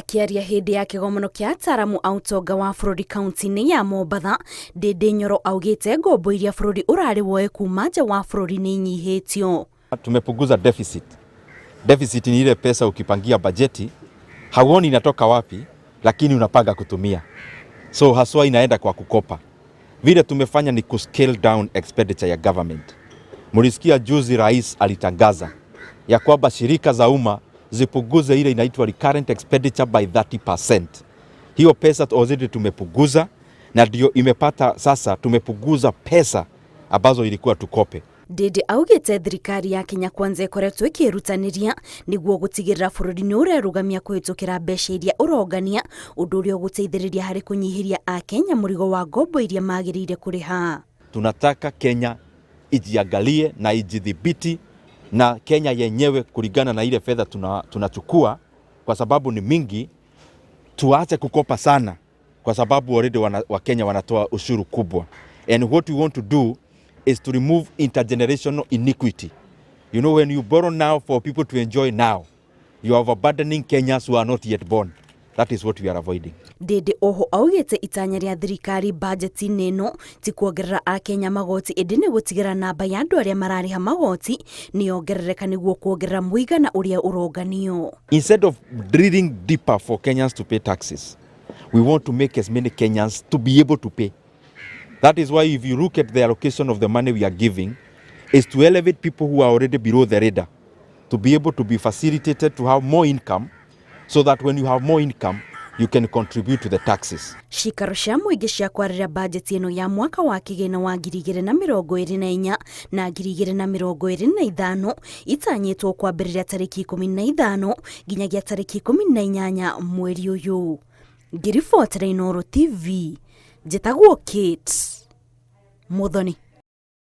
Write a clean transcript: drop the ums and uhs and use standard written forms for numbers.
Akiaria hindi ya kigomono kia ataramu a utonga wa bururi kaunti-ini ya Mombatha, Ndindi Nyoro augite ngombo iria bururi urari woe kuma nja wa bururi ni inyihitio. Tumepunguza deficit. Deficit ni ile pesa ukipangia bajeti hauoni inatoka wapi, lakini unapanga kutumia. So haswa inaenda kwa kukopa. Vile tumefanya ni kuscale down expenditure ya government. Mulisikia juzi rais alitangaza ya kwamba shirika za umma zipunguze ile inaitwa recurrent expenditure by 30%. Hiyo pesa already tumepunguza, na ndio imepata sasa tumepunguza pesa ambazo ilikuwa tukope. Ndindi augite thirikari ya Kenya Kwanza ikoretwo ikirutaniria niguo gutigirira bururi ni urerugamia kuhitukira mbeca iria urongania, undu uria uguteithiriria hari kunyihiria a Kenya murigo wa ngombo iria magirire kuriha. Tunataka Kenya ijiangalie na ijidhibiti, na Kenya yenyewe kulingana na ile fedha tunachukua kwa sababu ni mingi, tuache kukopa sana kwa sababu already wa Kenya wanatoa ushuru kubwa. And what we want to do is to remove intergenerational inequity. You know, when you borrow now for people to enjoy now, you are overburdening Kenyans who are not yet born. That is what we are avoiding. Ndindi oho augite itanya ria thirikari budget neno ti kuongerera a Kenya magoti, indi ni gutigira namba ya andu aria marariha magoti ni ongerereka niguo kuongerera muigana uria uronganio. Instead of drilling deeper for Kenyans to pay taxes, we want to make as many Kenyans to be able to pay. That is why if you look at the allocation of the money we are giving, is to elevate people who are already below the radar, to be able to be facilitated to have more income, so that when you have more income, you can contribute to the taxes. Shikaro cia muingi cia kwarĩrĩra bajeti ino ya mwaka wa kigina wa 2024 na 2025 itanyitwo kwambĩrĩria tarĩki 15 nginyagia tarĩki 18 mweri uyu. Ngiribotera Inooro TV, njĩtagwo Kate Muthoni.